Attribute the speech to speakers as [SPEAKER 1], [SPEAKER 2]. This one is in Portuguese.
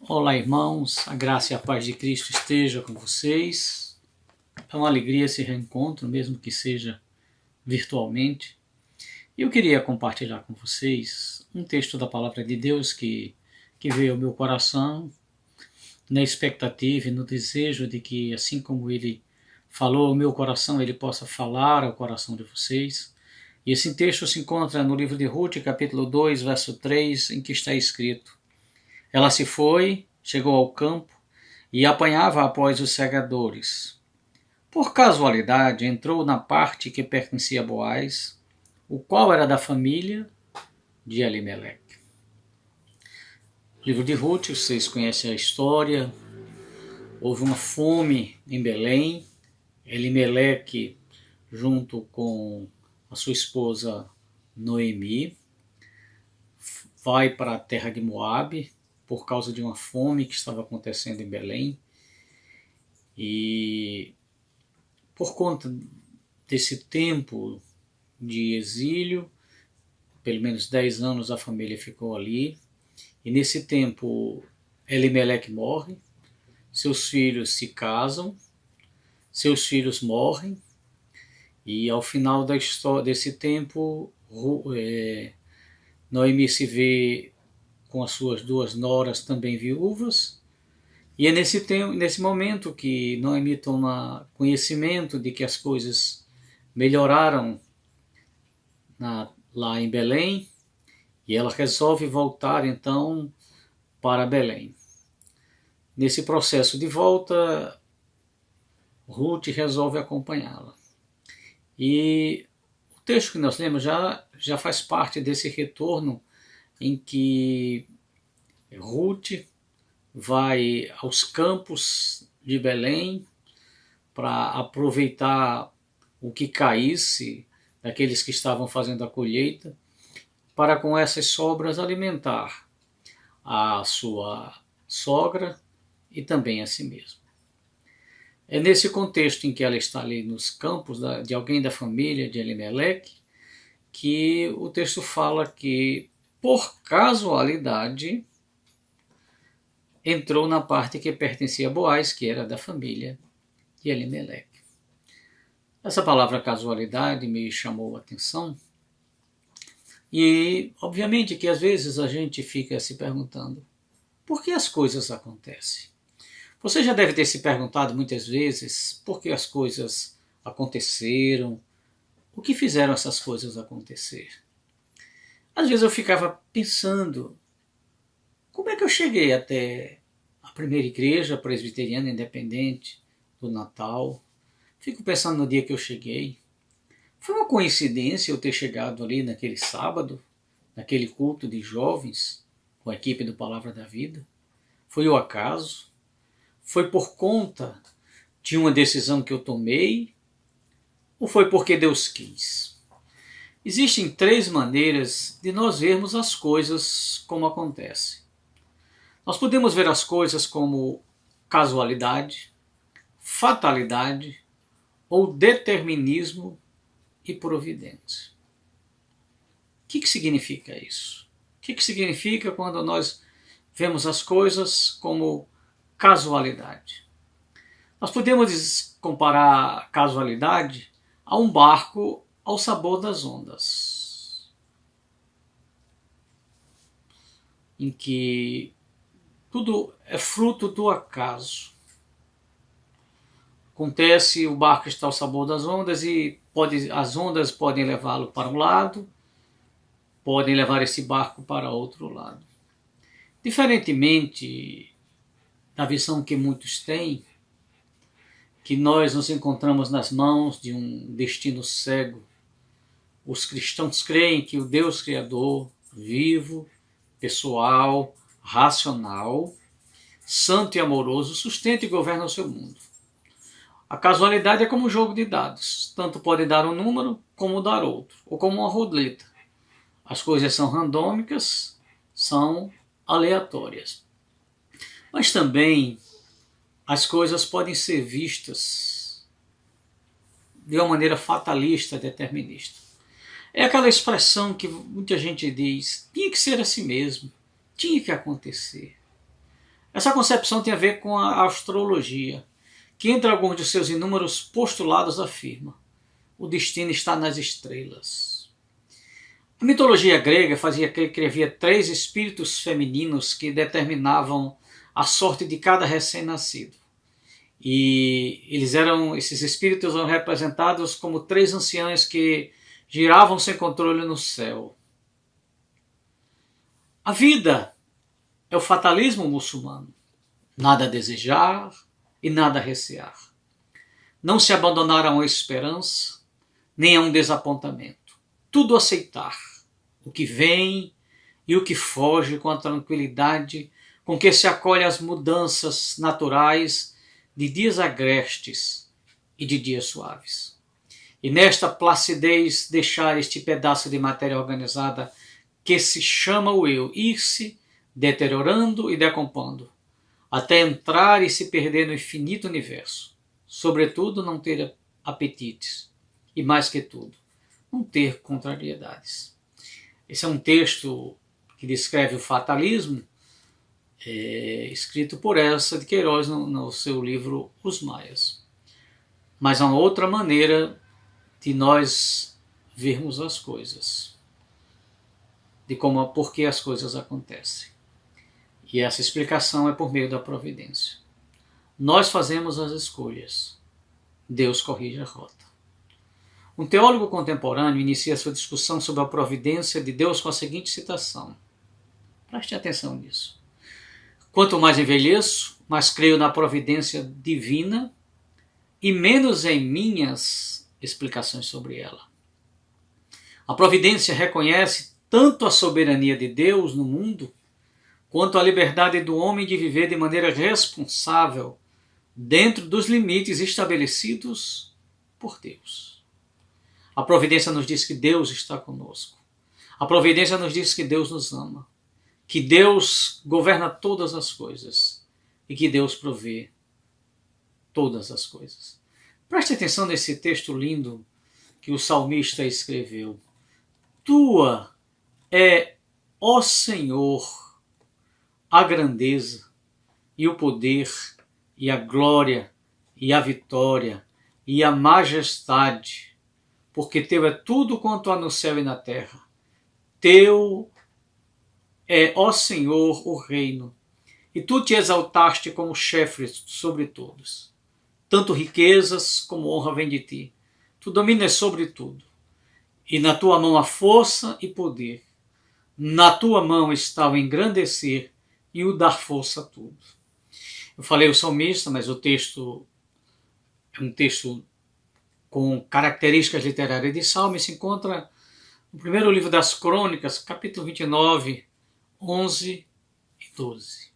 [SPEAKER 1] Olá, irmãos, a graça e a paz de Cristo esteja com vocês. É uma alegria esse reencontro, mesmo que seja virtualmente. Eu queria compartilhar com vocês um texto da Palavra de Deus que veio ao meu coração, na expectativa e no desejo de que, assim como ele falou ao meu coração, ele possa falar ao coração de vocês. E esse texto se encontra no livro de Ruth, capítulo 2, verso 3, em que está escrito: Ela se foi, chegou ao campo e apanhava após os segadores. Por casualidade, entrou na parte que pertencia a Boaz, o qual era da família de Elimeleque. Livro de Ruth, vocês conhecem a história. Houve uma fome em Belém. Elimeleque, junto com a sua esposa Noemi, vai para a terra de Moabe por causa de uma fome que estava acontecendo em Belém. E por conta desse tempo de exílio, pelo menos 10 anos a família ficou ali, e nesse tempo Elimeleque morre, seus filhos se casam, seus filhos morrem, e ao final da história, desse tempo, Noemi se vê com as suas duas noras também viúvas, e é nesse momento que Noemi toma conhecimento de que as coisas melhoraram lá em Belém, e ela resolve voltar então para Belém. Nesse processo de volta, Ruth resolve acompanhá-la. E o texto que nós lemos já faz parte desse retorno em que Ruth vai aos campos de Belém para aproveitar o que caísse daqueles que estavam fazendo a colheita, para com essas sobras alimentar a sua sogra e também a si mesma. É nesse contexto em que ela está ali nos campos de alguém da família de Elimeleque que o texto fala que, por casualidade, entrou na parte que pertencia a Boaz, que era da família de Elimeleque. Essa palavra casualidade me chamou a atenção e, obviamente, que às vezes a gente fica se perguntando por que as coisas acontecem. Você já deve ter se perguntado muitas vezes por que as coisas aconteceram, o que fizeram essas coisas acontecer. Às vezes eu ficava pensando, como é que eu cheguei até a primeira igreja presbiteriana independente do Natal? Fico pensando no dia que eu cheguei. Foi uma coincidência eu ter chegado ali naquele sábado, naquele culto de jovens, com a equipe do Palavra da Vida? Foi o acaso? Foi por conta de uma decisão que eu tomei? Ou foi porque Deus quis? Existem 3 maneiras de nós vermos as coisas como acontecem. Nós podemos ver as coisas como casualidade, fatalidade ou determinismo e providência. O que significa isso? O que significa quando nós vemos as coisas como casualidade? Nós podemos comparar a casualidade a um barco ao sabor das ondas, em que tudo é fruto do acaso. Acontece, o barco está ao sabor das ondas e as ondas podem levá-lo para um lado, podem levar esse barco para outro lado. Diferentemente da visão que muitos têm, que nós nos encontramos nas mãos de um destino cego, os cristãos creem que o Deus Criador, vivo, pessoal, racional, santo e amoroso, sustenta e governa o seu mundo. A casualidade é como um jogo de dados. Tanto pode dar um número, como dar outro. Ou como uma roleta. As coisas são randômicas, são aleatórias. Mas também as coisas podem ser vistas de uma maneira fatalista, determinista. É aquela expressão que muita gente diz, tinha que ser assim mesmo, tinha que acontecer. Essa concepção tem a ver com a astrologia, que entre alguns de seus inúmeros postulados afirma: o destino está nas estrelas. A mitologia grega fazia crer que havia 3 espíritos femininos que determinavam a sorte de cada recém-nascido. E esses espíritos eram representados como 3 anciãs que giravam sem controle no céu. A vida é o fatalismo muçulmano. Nada a desejar e nada a recear. Não se abandonar a uma esperança, nem a um desapontamento. Tudo aceitar. O que vem e o que foge com a tranquilidade com que se acolhe às mudanças naturais de dias agrestes e de dias suaves. E nesta placidez deixar este pedaço de matéria organizada que se chama o eu ir-se deteriorando e decompondo, até entrar e se perder no infinito universo. Sobretudo, não ter apetites e, mais que tudo, não ter contrariedades. Esse é um texto que descreve o fatalismo, escrito por Eça de Queiroz no seu livro Os Maias. Mas há uma outra maneira de nós vermos as coisas, de por que as coisas acontecem. E essa explicação é por meio da providência. Nós fazemos as escolhas, Deus corrige a rota. Um teólogo contemporâneo inicia sua discussão sobre a providência de Deus com a seguinte citação. Preste atenção nisso. Quanto mais envelheço, mais creio na providência divina e menos em minhas explicações sobre ela. A providência reconhece tanto a soberania de Deus no mundo, quanto a liberdade do homem de viver de maneira responsável dentro dos limites estabelecidos por Deus. A providência nos diz que Deus está conosco. A providência nos diz que Deus nos ama, que Deus governa todas as coisas e que Deus provê todas as coisas. Preste atenção nesse texto lindo que o salmista escreveu. Tua é, ó Senhor, a grandeza e o poder e a glória e a vitória e a majestade, porque teu é tudo quanto há no céu e na terra. Teu é, ó Senhor, o reino, e tu te exaltaste como chefe sobre todos. Tanto riquezas como honra vem de ti. Tu dominas sobre tudo. E na tua mão há força e poder. Na tua mão está o engrandecer e o dar força a tudo. Eu falei o salmista, mas o texto é um texto com características literárias de Salmo, e se encontra no primeiro livro das Crônicas, capítulo 29, 11 e 12.